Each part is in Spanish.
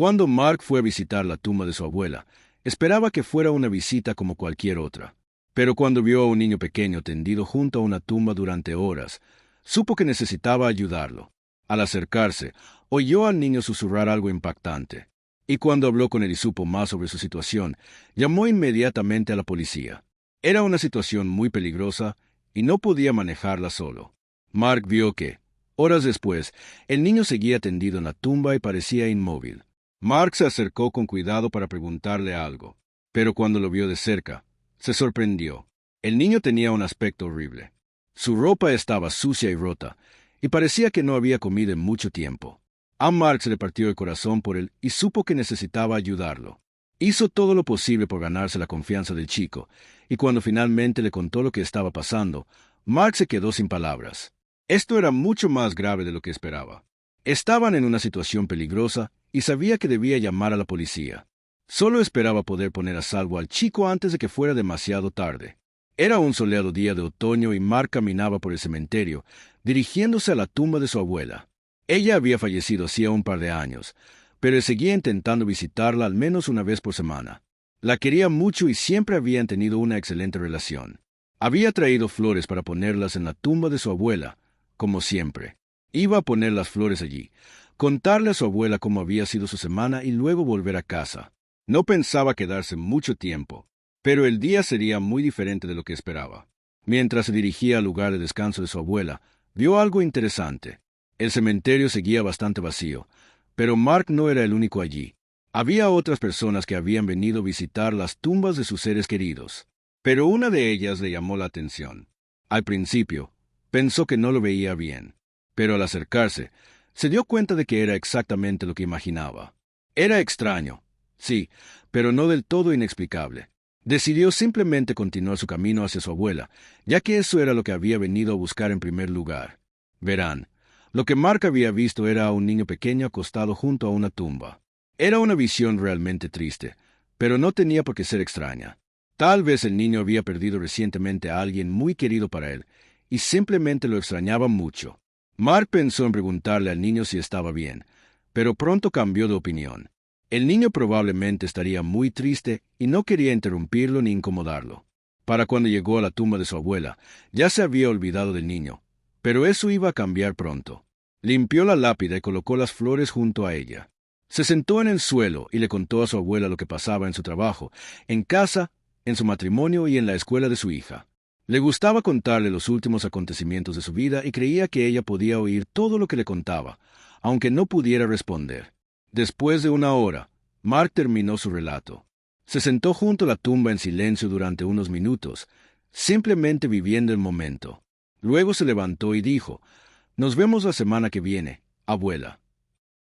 Cuando Mark fue a visitar la tumba de su abuela, esperaba que fuera una visita como cualquier otra. Pero cuando vio a un niño pequeño tendido junto a una tumba durante horas, supo que necesitaba ayudarlo. Al acercarse, oyó al niño susurrar algo impactante. Y cuando habló con él y supo más sobre su situación, llamó inmediatamente a la policía. Era una situación muy peligrosa y no podía manejarla solo. Mark vio que, horas después, el niño seguía tendido en la tumba y parecía inmóvil. Mark se acercó con cuidado para preguntarle algo, pero cuando lo vio de cerca, se sorprendió. El niño tenía un aspecto horrible. Su ropa estaba sucia y rota, y parecía que no había comido en mucho tiempo. A Mark se le partió el corazón por él y supo que necesitaba ayudarlo. Hizo todo lo posible por ganarse la confianza del chico, y cuando finalmente le contó lo que estaba pasando, Mark se quedó sin palabras. Esto era mucho más grave de lo que esperaba. Estaban en una situación peligrosa y sabía que debía llamar a la policía. Solo esperaba poder poner a salvo al chico antes de que fuera demasiado tarde. Era un soleado día de otoño y Mark caminaba por el cementerio, dirigiéndose a la tumba de su abuela. Ella había fallecido hacía un par de años, pero él seguía intentando visitarla al menos una vez por semana. La quería mucho y siempre habían tenido una excelente relación. Había traído flores para ponerlas en la tumba de su abuela, como siempre. Iba a poner las flores allí, contarle a su abuela cómo había sido su semana y luego volver a casa. No pensaba quedarse mucho tiempo, pero el día sería muy diferente de lo que esperaba. Mientras se dirigía al lugar de descanso de su abuela, vio algo interesante. El cementerio seguía bastante vacío, pero Mark no era el único allí. Había otras personas que habían venido a visitar las tumbas de sus seres queridos, pero una de ellas le llamó la atención. Al principio, pensó que no lo veía bien, pero al acercarse, se dio cuenta de que era exactamente lo que imaginaba. Era extraño, sí, pero no del todo inexplicable. Decidió simplemente continuar su camino hacia su abuela, ya que eso era lo que había venido a buscar en primer lugar. Verán, lo que Mark había visto era a un niño pequeño acostado junto a una tumba. Era una visión realmente triste, pero no tenía por qué ser extraña. Tal vez el niño había perdido recientemente a alguien muy querido para él, y simplemente lo extrañaba mucho. Mark pensó en preguntarle al niño si estaba bien, pero pronto cambió de opinión. El niño probablemente estaría muy triste y no quería interrumpirlo ni incomodarlo. Para cuando llegó a la tumba de su abuela, ya se había olvidado del niño, pero eso iba a cambiar pronto. Limpió la lápida y colocó las flores junto a ella. Se sentó en el suelo y le contó a su abuela lo que pasaba en su trabajo, en casa, en su matrimonio y en la escuela de su hija. Le gustaba contarle los últimos acontecimientos de su vida y creía que ella podía oír todo lo que le contaba, aunque no pudiera responder. Después de una hora, Mark terminó su relato. Se sentó junto a la tumba en silencio durante unos minutos, simplemente viviendo el momento. Luego se levantó y dijo: «Nos vemos la semana que viene, abuela».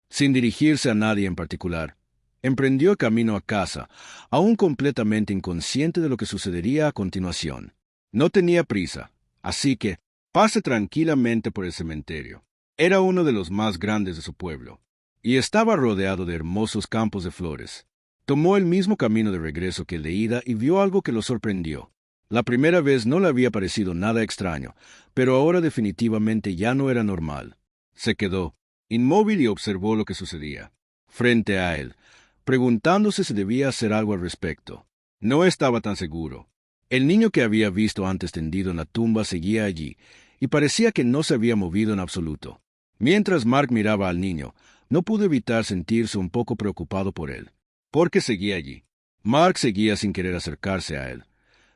Sin dirigirse a nadie en particular, emprendió el camino a casa, aún completamente inconsciente de lo que sucedería a continuación. No tenía prisa, así que pase tranquilamente por el cementerio. Era uno de los más grandes de su pueblo, y estaba rodeado de hermosos campos de flores. Tomó el mismo camino de regreso que el de ida y vio algo que lo sorprendió. La primera vez no le había parecido nada extraño, pero ahora definitivamente ya no era normal. Se quedó inmóvil y observó lo que sucedía frente a él, preguntándose si debía hacer algo al respecto. No estaba tan seguro. El niño que había visto antes tendido en la tumba seguía allí, y parecía que no se había movido en absoluto. Mientras Mark miraba al niño, no pudo evitar sentirse un poco preocupado por él, porque seguía allí. Mark seguía sin querer acercarse a él,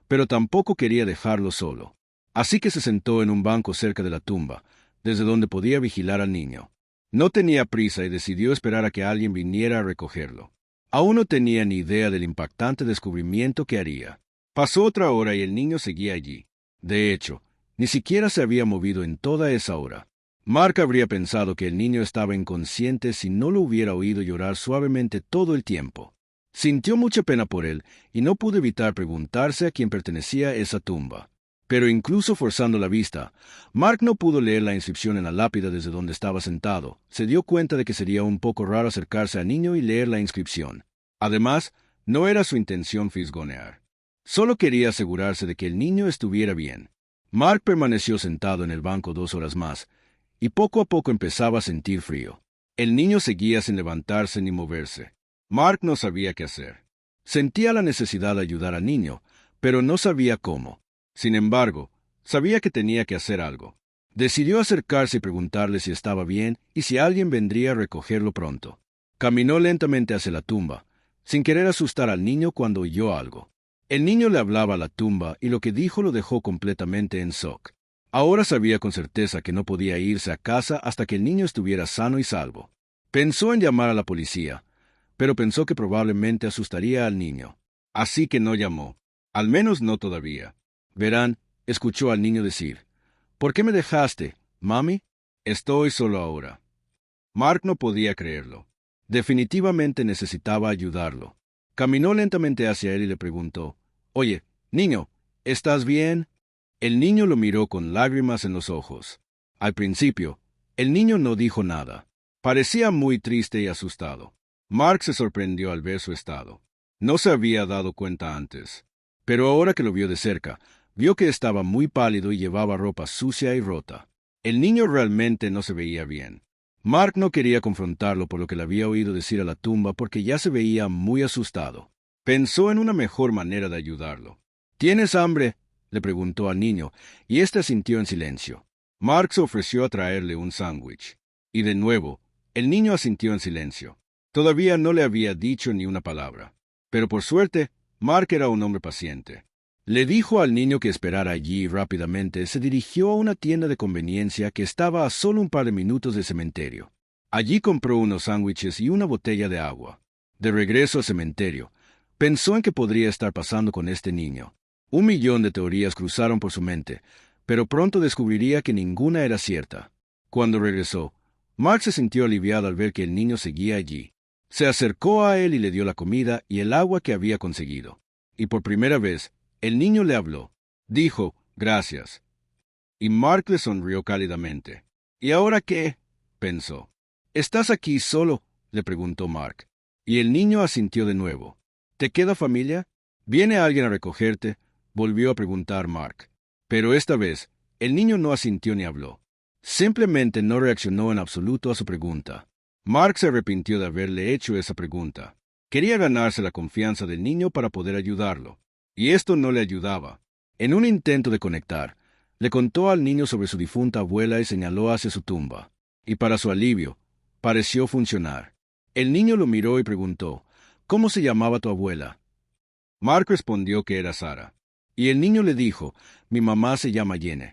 pero tampoco quería dejarlo solo. Así que se sentó en un banco cerca de la tumba, desde donde podía vigilar al niño. No tenía prisa y decidió esperar a que alguien viniera a recogerlo. Aún no tenía ni idea del impactante descubrimiento que haría. Pasó otra hora y el niño seguía allí. De hecho, ni siquiera se había movido en toda esa hora. Mark habría pensado que el niño estaba inconsciente si no lo hubiera oído llorar suavemente todo el tiempo. Sintió mucha pena por él y no pudo evitar preguntarse a quién pertenecía esa tumba. Pero incluso forzando la vista, Mark no pudo leer la inscripción en la lápida desde donde estaba sentado. Se dio cuenta de que sería un poco raro acercarse al niño y leer la inscripción. Además, no era su intención fisgonear. Solo quería asegurarse de que el niño estuviera bien. Mark permaneció sentado en el banco 2 horas más, y poco a poco empezaba a sentir frío. El niño seguía sin levantarse ni moverse. Mark no sabía qué hacer. Sentía la necesidad de ayudar al niño, pero no sabía cómo. Sin embargo, sabía que tenía que hacer algo. Decidió acercarse y preguntarle si estaba bien y si alguien vendría a recogerlo pronto. Caminó lentamente hacia la tumba, sin querer asustar al niño cuando oyó algo. El niño le hablaba a la tumba y lo que dijo lo dejó completamente en shock. Ahora sabía con certeza que no podía irse a casa hasta que el niño estuviera sano y salvo. Pensó en llamar a la policía, pero pensó que probablemente asustaría al niño. Así que no llamó. Al menos no todavía. Verán, escuchó al niño decir, «¿Por qué me dejaste, mami? Estoy solo ahora». Mark no podía creerlo. Definitivamente necesitaba ayudarlo. Caminó lentamente hacia él y le preguntó, «Oye, niño, ¿estás bien?» El niño lo miró con lágrimas en los ojos. Al principio, el niño no dijo nada. Parecía muy triste y asustado. Mark se sorprendió al ver su estado. No se había dado cuenta antes. Pero ahora que lo vio de cerca, vio que estaba muy pálido y llevaba ropa sucia y rota. El niño realmente no se veía bien. Mark no quería confrontarlo por lo que le había oído decir a la tumba porque ya se veía muy asustado. Pensó en una mejor manera de ayudarlo. ¿Tienes hambre?, le preguntó al niño, y éste asintió en silencio. Mark se ofreció a traerle un sándwich. Y de nuevo, el niño asintió en silencio. Todavía no le había dicho ni una palabra. Pero por suerte, Mark era un hombre paciente. Le dijo al niño que esperara allí y rápidamente se dirigió a una tienda de conveniencia que estaba a solo un par de minutos del cementerio. Allí compró unos sándwiches y una botella de agua. De regreso al cementerio, pensó en qué podría estar pasando con este niño. 1 millón de teorías cruzaron por su mente, pero pronto descubriría que ninguna era cierta. Cuando regresó, Mark se sintió aliviado al ver que el niño seguía allí. Se acercó a él y le dio la comida y el agua que había conseguido. Y por primera vez, el niño le habló. Dijo, «Gracias». Y Mark le sonrió cálidamente. «¿Y ahora qué?», pensó. «¿Estás aquí solo?», le preguntó Mark. Y el niño asintió de nuevo. «¿Te queda familia? ¿Viene alguien a recogerte?», volvió a preguntar Mark. Pero esta vez, el niño no asintió ni habló. Simplemente no reaccionó en absoluto a su pregunta. Mark se arrepintió de haberle hecho esa pregunta. Quería ganarse la confianza del niño para poder ayudarlo. Y esto no le ayudaba. En un intento de conectar, le contó al niño sobre su difunta abuela y señaló hacia su tumba. Y para su alivio, pareció funcionar. El niño lo miró y preguntó, «¿Cómo se llamaba tu abuela?». Mark respondió que era Sara. Y el niño le dijo, «Mi mamá se llama Jenny»,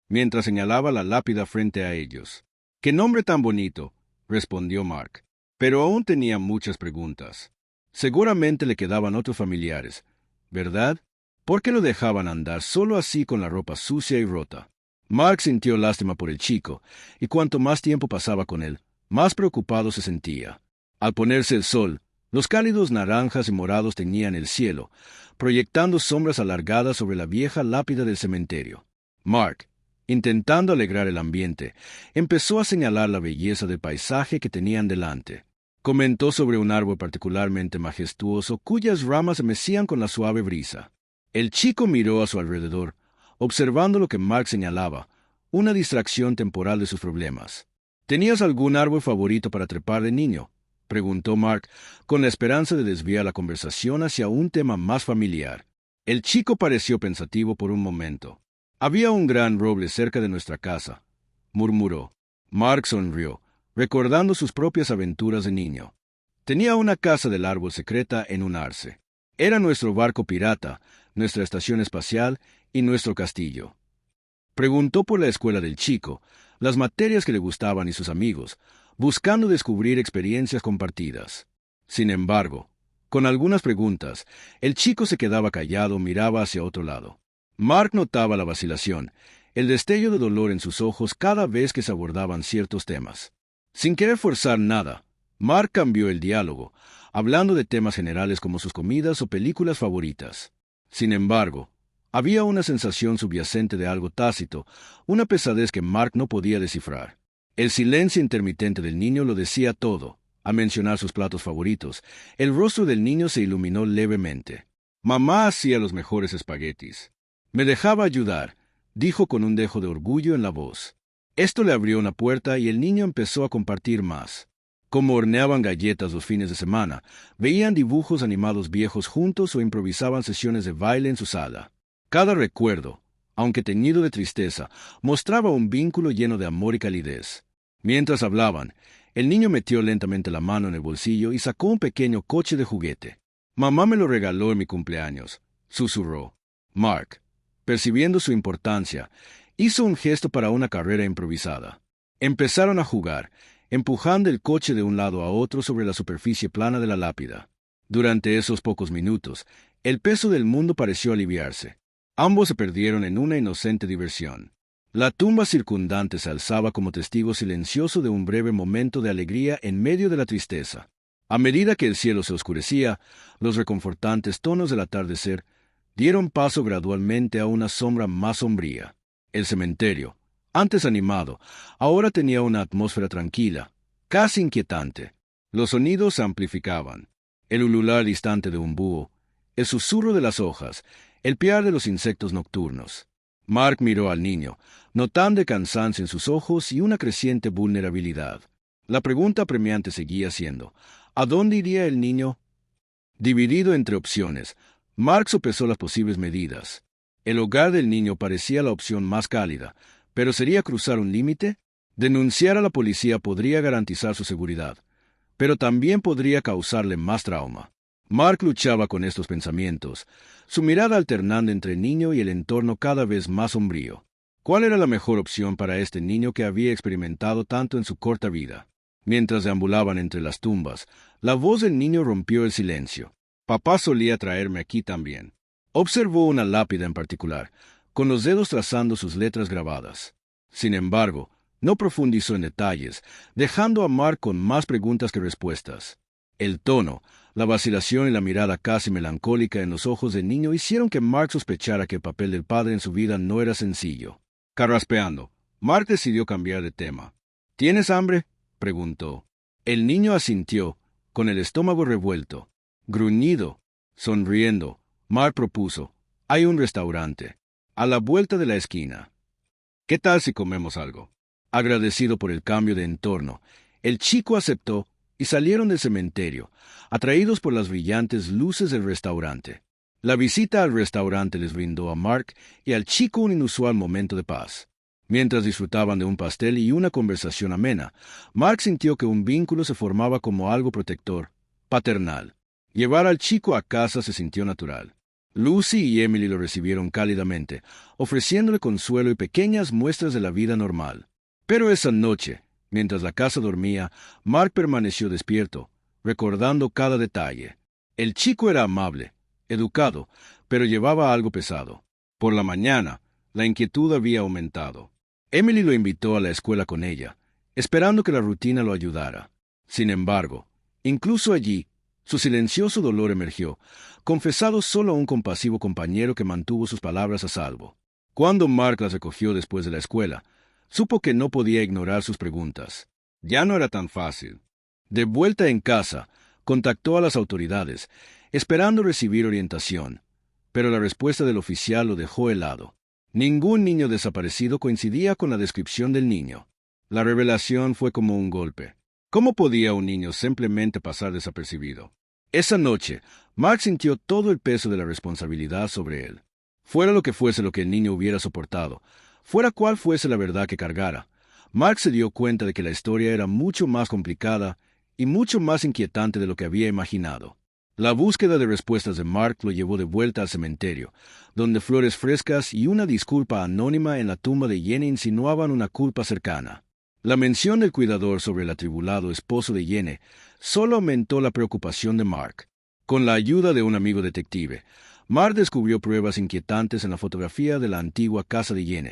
mientras señalaba la lápida frente a ellos. «¡Qué nombre tan bonito!», respondió Mark. Pero aún tenía muchas preguntas. Seguramente le quedaban otros familiares, ¿verdad? ¿Por qué lo dejaban andar solo así con la ropa sucia y rota? Mark sintió lástima por el chico, y cuanto más tiempo pasaba con él, más preocupado se sentía. Al ponerse el sol, los cálidos naranjas y morados teñían el cielo, proyectando sombras alargadas sobre la vieja lápida del cementerio. Mark, intentando alegrar el ambiente, empezó a señalar la belleza del paisaje que tenían delante. Comentó sobre un árbol particularmente majestuoso cuyas ramas se mecían con la suave brisa. El chico miró a su alrededor, observando lo que Mark señalaba, una distracción temporal de sus problemas. ¿Tenías algún árbol favorito para trepar de niño?, preguntó Mark, con la esperanza de desviar la conversación hacia un tema más familiar. El chico pareció pensativo por un momento. «Había un gran roble cerca de nuestra casa», murmuró. Mark sonrió, recordando sus propias aventuras de niño. Tenía una casa del árbol secreta en un arce. Era nuestro barco pirata, nuestra estación espacial y nuestro castillo. Preguntó por la escuela del chico, las materias que le gustaban y sus amigos, buscando descubrir experiencias compartidas. Sin embargo, con algunas preguntas, el chico se quedaba callado, miraba hacia otro lado. Mark notaba la vacilación, el destello de dolor en sus ojos cada vez que se abordaban ciertos temas. Sin querer forzar nada, Mark cambió el diálogo, hablando de temas generales como sus comidas o películas favoritas. Sin embargo, había una sensación subyacente de algo tácito, una pesadez que Mark no podía descifrar. El silencio intermitente del niño lo decía todo. Al mencionar sus platos favoritos, el rostro del niño se iluminó levemente. «Mamá hacía los mejores espaguetis. Me dejaba ayudar», dijo con un dejo de orgullo en la voz. Esto le abrió una puerta y el niño empezó a compartir más. Como horneaban galletas los fines de semana, veían dibujos animados viejos juntos o improvisaban sesiones de baile en su sala. Cada recuerdo, aunque teñido de tristeza, mostraba un vínculo lleno de amor y calidez. Mientras hablaban, el niño metió lentamente la mano en el bolsillo y sacó un pequeño coche de juguete. «Mamá me lo regaló en mi cumpleaños», susurró. Mark, percibiendo su importancia, hizo un gesto para una carrera improvisada. Empezaron a jugar, empujando el coche de un lado a otro sobre la superficie plana de la lápida. Durante esos pocos minutos, el peso del mundo pareció aliviarse. Ambos se perdieron en una inocente diversión. La tumba circundante se alzaba como testigo silencioso de un breve momento de alegría en medio de la tristeza. A medida que el cielo se oscurecía, los reconfortantes tonos del atardecer dieron paso gradualmente a una sombra más sombría. El cementerio, antes animado, ahora tenía una atmósfera tranquila, casi inquietante. Los sonidos se amplificaban. El ulular distante de un búho, el susurro de las hojas, el piar de los insectos nocturnos. Mark miró al niño, notando cansancio en sus ojos y una creciente vulnerabilidad. La pregunta apremiante seguía siendo, ¿a dónde iría el niño? Dividido entre opciones, Mark sopesó las posibles medidas. El hogar del niño parecía la opción más cálida, pero ¿sería cruzar un límite? Denunciar a la policía podría garantizar su seguridad, pero también podría causarle más trauma. Mark luchaba con estos pensamientos, su mirada alternando entre el niño y el entorno cada vez más sombrío. ¿Cuál era la mejor opción para este niño que había experimentado tanto en su corta vida? Mientras deambulaban entre las tumbas, la voz del niño rompió el silencio. «Papá solía traerme aquí también». Observó una lápida en particular, con los dedos trazando sus letras grabadas. Sin embargo, no profundizó en detalles, dejando a Mark con más preguntas que respuestas. El tono, la vacilación y la mirada casi melancólica en los ojos del niño hicieron que Mark sospechara que el papel del padre en su vida no era sencillo. Carraspeando, Mark decidió cambiar de tema. «¿Tienes hambre?», preguntó. El niño asintió, con el estómago revuelto. Gruñido, sonriendo, Mark propuso: «Hay un restaurante, a la vuelta de la esquina. ¿Qué tal si comemos algo?». Agradecido por el cambio de entorno, el chico aceptó y salieron del cementerio, atraídos por las brillantes luces del restaurante. La visita al restaurante les brindó a Mark y al chico un inusual momento de paz. Mientras disfrutaban de un pastel y una conversación amena, Mark sintió que un vínculo se formaba como algo protector, paternal. Llevar al chico a casa se sintió natural. Lucy y Emily lo recibieron cálidamente, ofreciéndole consuelo y pequeñas muestras de la vida normal. Pero esa noche, mientras la casa dormía, Mark permaneció despierto, recordando cada detalle. El chico era amable, educado, pero llevaba algo pesado. Por la mañana, la inquietud había aumentado. Emily lo invitó a la escuela con ella, esperando que la rutina lo ayudara. Sin embargo, incluso allí, su silencioso dolor emergió, confesado solo a un compasivo compañero que mantuvo sus palabras a salvo. Cuando Mark las recogió después de la escuela, supo que no podía ignorar sus preguntas. Ya no era tan fácil. De vuelta en casa, contactó a las autoridades, esperando recibir orientación, pero la respuesta del oficial lo dejó helado. Ningún niño desaparecido coincidía con la descripción del niño. La revelación fue como un golpe. ¿Cómo podía un niño simplemente pasar desapercibido? Esa noche, Mark sintió todo el peso de la responsabilidad sobre él. Fuera lo que fuese lo que el niño hubiera soportado, fuera cual fuese la verdad que cargara, Mark se dio cuenta de que la historia era mucho más complicada y mucho más inquietante de lo que había imaginado. La búsqueda de respuestas de Mark lo llevó de vuelta al cementerio, donde flores frescas y una disculpa anónima en la tumba de Jenny insinuaban una culpa cercana. La mención del cuidador sobre el atribulado esposo de Jenny solo aumentó la preocupación de Mark. Con la ayuda de un amigo detective, Mark descubrió pruebas inquietantes en la fotografía de la antigua casa de Jenny,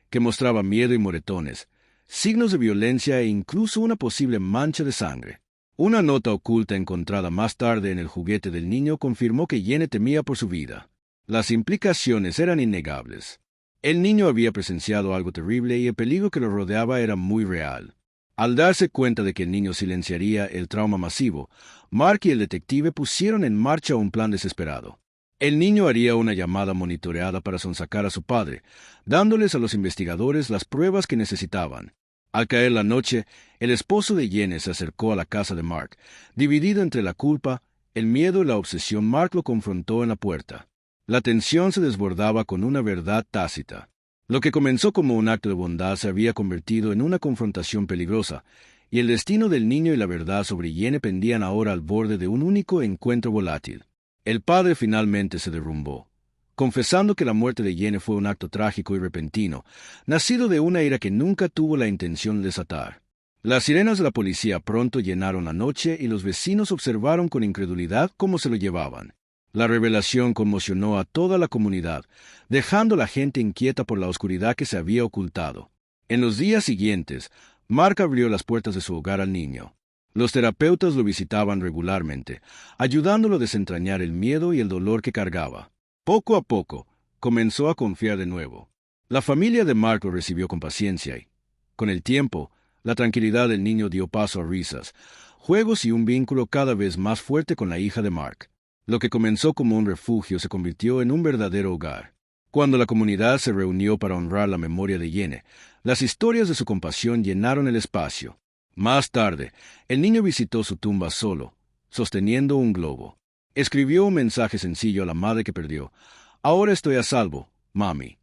que mostraba miedo y moretones, signos de violencia e incluso una posible mancha de sangre. Una nota oculta encontrada más tarde en el juguete del niño confirmó que Jenny temía por su vida. Las implicaciones eran innegables. El niño había presenciado algo terrible y el peligro que lo rodeaba era muy real. Al darse cuenta de que el niño silenciaría el trauma masivo, Mark y el detective pusieron en marcha un plan desesperado. El niño haría una llamada monitoreada para sonsacar a su padre, dándoles a los investigadores las pruebas que necesitaban. Al caer la noche, el esposo de Jenny se acercó a la casa de Mark. Dividido entre la culpa, el miedo y la obsesión, Mark lo confrontó en la puerta. La tensión se desbordaba con una verdad tácita. Lo que comenzó como un acto de bondad se había convertido en una confrontación peligrosa, y el destino del niño y la verdad sobre Jenny pendían ahora al borde de un único encuentro volátil. El padre finalmente se derrumbó, confesando que la muerte de Jenny fue un acto trágico y repentino, nacido de una ira que nunca tuvo la intención de desatar. Las sirenas de la policía pronto llenaron la noche y los vecinos observaron con incredulidad cómo se lo llevaban. La revelación conmocionó a toda la comunidad, dejando a la gente inquieta por la oscuridad que se había ocultado. En los días siguientes, Mark abrió las puertas de su hogar al niño. Los terapeutas lo visitaban regularmente, ayudándolo a desentrañar el miedo y el dolor que cargaba. Poco a poco, comenzó a confiar de nuevo. La familia de Mark lo recibió con paciencia y, con el tiempo, la tranquilidad del niño dio paso a risas, juegos y un vínculo cada vez más fuerte con la hija de Mark. Lo que comenzó como un refugio se convirtió en un verdadero hogar. Cuando la comunidad se reunió para honrar la memoria de Jenny, las historias de su compasión llenaron el espacio. Más tarde, el niño visitó su tumba solo, sosteniendo un globo. Escribió un mensaje sencillo a la madre que perdió. «Ahora estoy a salvo, mami».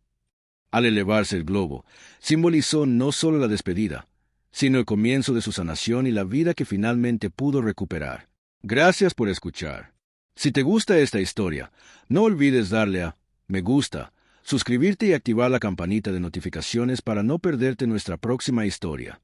Al elevarse el globo, simbolizó no solo la despedida, sino el comienzo de su sanación y la vida que finalmente pudo recuperar. Gracias por escuchar. Si te gusta esta historia, no olvides darle a me gusta, suscribirte y activar la campanita de notificaciones para no perderte nuestra próxima historia.